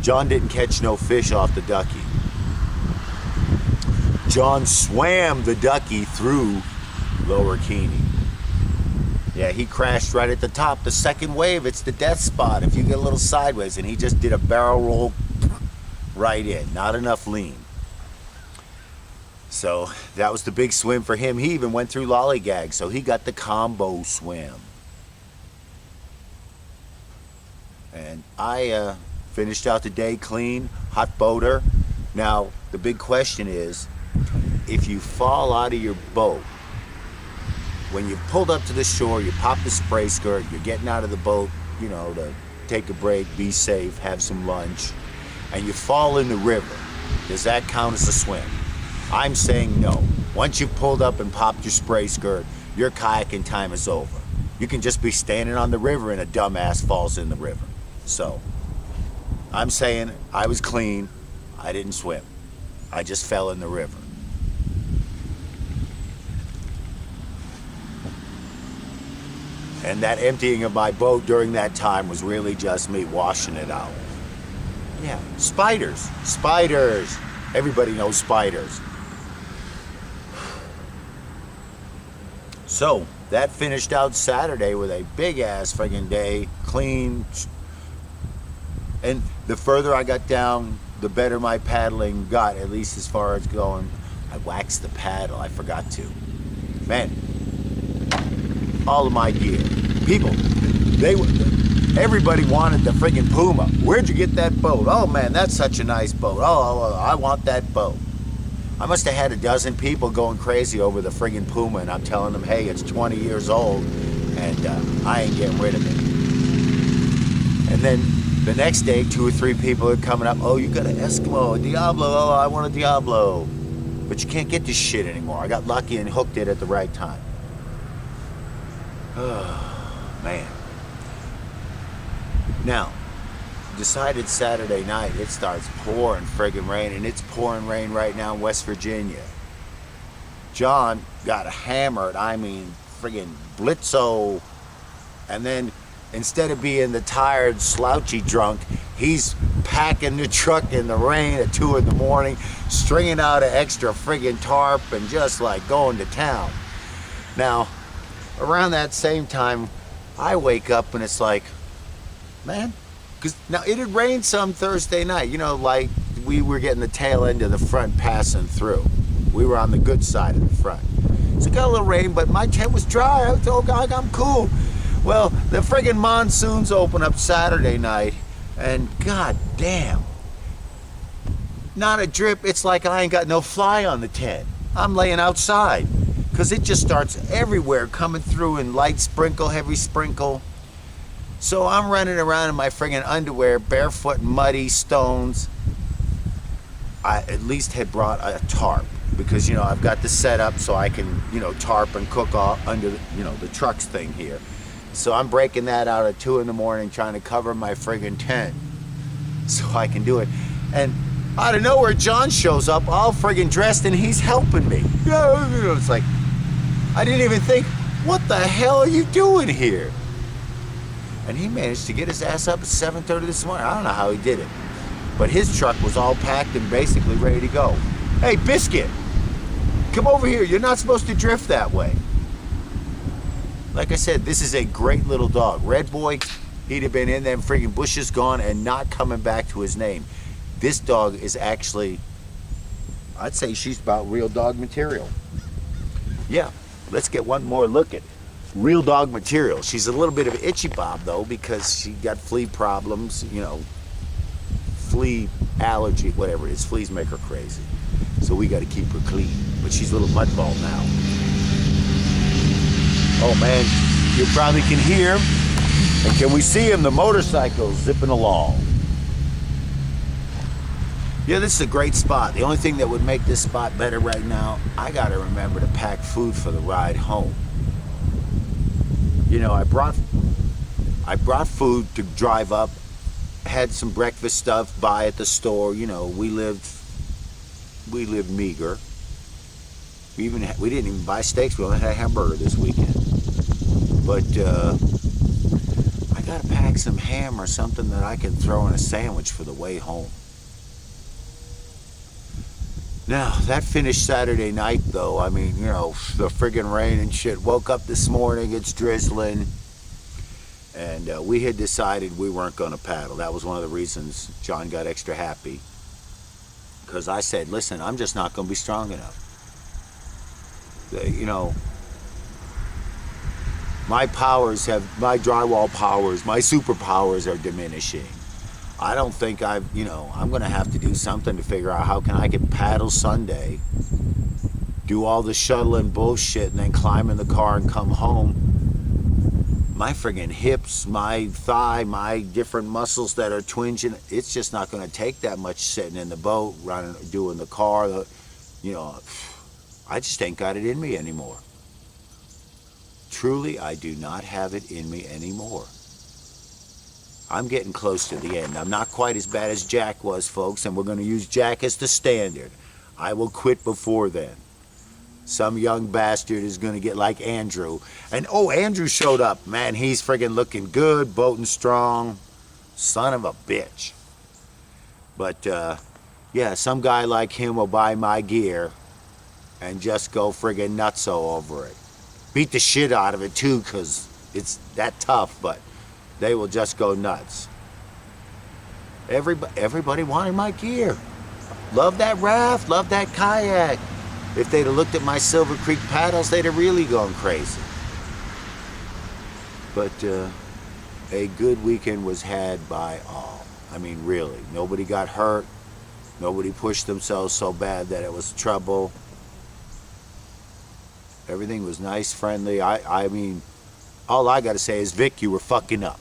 John didn't catch no fish off the ducky. John swam the ducky through Lower Keeney. Yeah, he crashed right at the top. The second wave, it's the death spot if you get a little sideways, and he just did a barrel roll right in. Not enough lean. So that was the big swim for him. He even went through lollygag, so he got the combo swim. And I finished out the day clean, hot boater. Now, the big question is, if you fall out of your boat, when you've pulled up to the shore, you pop the spray skirt, you're getting out of the boat, you know, to take a break, be safe, have some lunch, and you fall in the river, does that count as a swim? I'm saying no. Once you've pulled up and popped your spray skirt, your kayaking time is over. You can just be standing on the river and a dumbass falls in the river. So, I'm saying I was clean, I didn't swim. I just fell in the river. And that emptying of my boat during that time was really just me washing it out. Yeah, spiders. Spiders. Everybody knows spiders. So, that finished out Saturday with a big-ass friggin' day, clean. And the further I got down, the better my paddling got, at least as far as going. I waxed the paddle, I forgot to. Man, all of my gear. People, everybody wanted the friggin' Puma. Where'd you get that boat? Oh man, that's such a nice boat. Oh, I want that boat. I must have had a dozen people going crazy over the friggin' Puma, and I'm telling them, hey, it's 20 years old, and I ain't getting rid of it. And then the next day, 2 or 3 people are coming up, oh, you got an Eskimo, a Diablo, oh, I want a Diablo. But you can't get this shit anymore. I got lucky and hooked it at the right time. Oh, man. Now, decided Saturday night, it starts pouring friggin' rain, and it's pouring rain right now in West Virginia. John got hammered, I mean, friggin' blitzo, and then instead of being the tired, slouchy drunk, he's packing the truck in the rain at 2 in the morning, stringing out an extra friggin' tarp, and just like going to town. Now, around that same time, I wake up and it's like, man, because now it had rained some Thursday night, you know, like we were getting the tail end of the front passing through. We were on the good side of the front. So it got a little rain, but my tent was dry. I was, oh God, I'm cool. Well, the friggin' monsoons open up Saturday night, and god damn, not a drip. It's like I ain't got no fly on the tent. I'm laying outside, because it just starts everywhere, coming through in light sprinkle, heavy sprinkle. So I'm running around in my friggin' underwear, barefoot, muddy, stones. I at least had brought a tarp, because, you know, I've got the setup so I can, you know, tarp and cook off under, you know, the trucks thing here. So I'm breaking that out at 2 in the morning, trying to cover my friggin' tent so I can do it. And out of nowhere, John shows up all friggin' dressed, and he's helping me. It's like, I didn't even think, what the hell are you doing here? And he managed to get his ass up at 7:30 this morning. I don't know how he did it. But his truck was all packed and basically ready to go. Hey, Biscuit, come over here. You're not supposed to drift that way. Like I said, this is a great little dog. Red Boy, he'd have been in them friggin' bushes gone and not coming back to his name. This dog is actually, I'd say she's about real dog material. Yeah, let's get one more look at real dog material. She's a little bit of an itchy bob though, because she got flea problems, you know, flea allergy, whatever it is. Fleas make her crazy. So we gotta keep her clean. But she's a little mudball now. Oh man, you probably can hear him. And can we see him? The motorcycle zipping along. Yeah, this is a great spot. The only thing that would make this spot better right now, I gotta remember to pack food for the ride home. You know, I brought food to drive up, had some breakfast stuff, buy at the store. You know, we lived meager. We didn't even buy steaks. We only had a hamburger this weekend. But I gotta pack some ham or something that I can throw in a sandwich for the way home. Now, that finished Saturday night, though. I mean, you know, the friggin' rain and shit. Woke up this morning, it's drizzling. And we had decided we weren't going to paddle. That was one of the reasons John got extra happy. Because I said, listen, I'm just not going to be strong enough. You know, my drywall powers, my superpowers are diminishing. I don't think I'm going to have to do something to figure out how can I get paddle Sunday, do all the shuttling bullshit, and then climb in the car and come home. My friggin' hips, my thigh, my different muscles that are twinging, it's just not going to take that much sitting in the boat, running, doing the car. You know, I just ain't got it in me anymore. Truly, I do not have it in me anymore. I'm getting close to the end. I'm not quite as bad as Jack was, folks, and we're going to use Jack as the standard. I will quit before then. Some young bastard is going to get like Andrew. And, oh, Andrew showed up. Man, he's friggin' looking good, boating strong. Son of a bitch. But, yeah, some guy like him will buy my gear and just go friggin' nutso over it. Beat the shit out of it, too, because it's that tough, but they will just go nuts. Everybody wanted my gear. Love that raft, love that kayak. If they'd have looked at my Silver Creek paddles, they'd have really gone crazy. But a good weekend was had by all. I mean, really. Nobody got hurt. Nobody pushed themselves so bad that it was trouble. Everything was nice, friendly. I mean, all I got to say is, Vic, you were fucking up.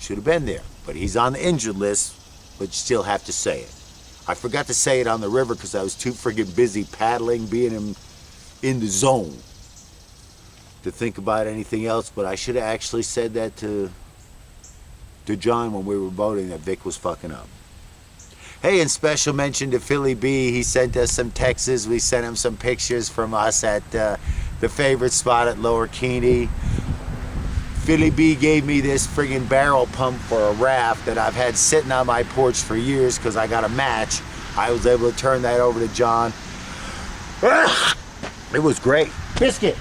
Should have been there. But he's on the injured list, but you still have to say it. I forgot to say it on the river because I was too friggin' busy paddling, being in the zone to think about anything else. But I should have actually said that to John when we were boating, that Vic was fucking up. Hey, and special mention to Philly B. He sent us some texts. We sent him some pictures from us at the favorite spot at Lower Keeney. Philly B gave me this friggin' barrel pump for a raft that I've had sitting on my porch for years because I got a match. I was able to turn that over to John. It was great. Biscuit.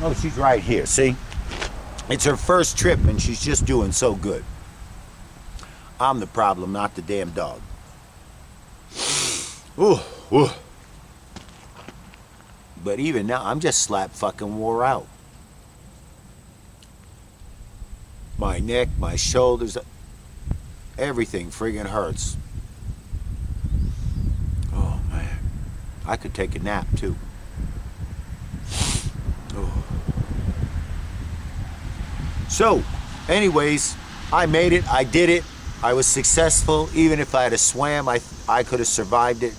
Oh, she's right here, see? It's her first trip and she's just doing so good. I'm the problem, not the damn dog. Ooh, ooh. But even now, I'm just slap fucking wore out. My neck, my shoulders, everything friggin' hurts. Oh, man. I could take a nap, too. Oh. So, anyways, I made it. I did it. I was successful. Even if I had swam, I could have survived it.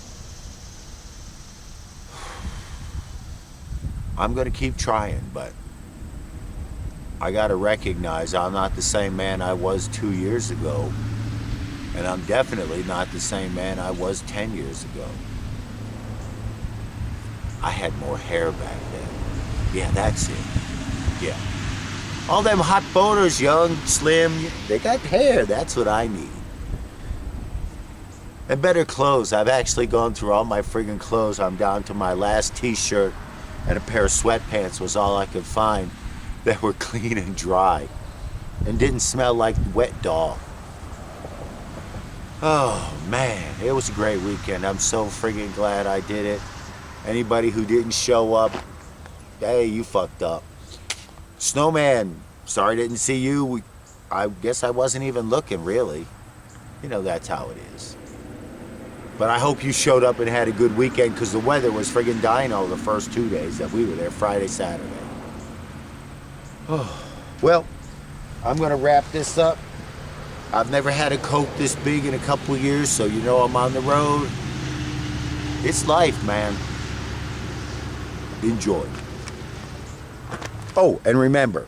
I'm going to keep trying, but I got to recognize I'm not the same man I was 2 years ago. And I'm definitely not the same man I was 10 years ago. I had more hair back then. Yeah, that's it. Yeah. All them hot boaters, young, slim, they got hair. That's what I need. And better clothes. I've actually gone through all my friggin' clothes. I'm down to my last t-shirt and a pair of sweatpants was all I could find that were clean and dry and didn't smell like wet dog. Oh, man. It was a great weekend. I'm so friggin' glad I did it. Anybody who didn't show up, hey, you fucked up. Snowman, sorry I didn't see you. I guess I wasn't even looking, really. You know, that's how it is. But I hope you showed up and had a good weekend because the weather was friggin' dino the first 2 days that we were there, Friday, Saturday. Oh, well, I'm going to wrap this up. I've never had a coat this big in a couple of years, so you know I'm on the road. It's life, man. Enjoy. Oh, and remember,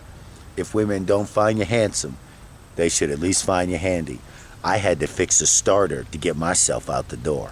if women don't find you handsome, they should at least find you handy. I had to fix a starter to get myself out the door.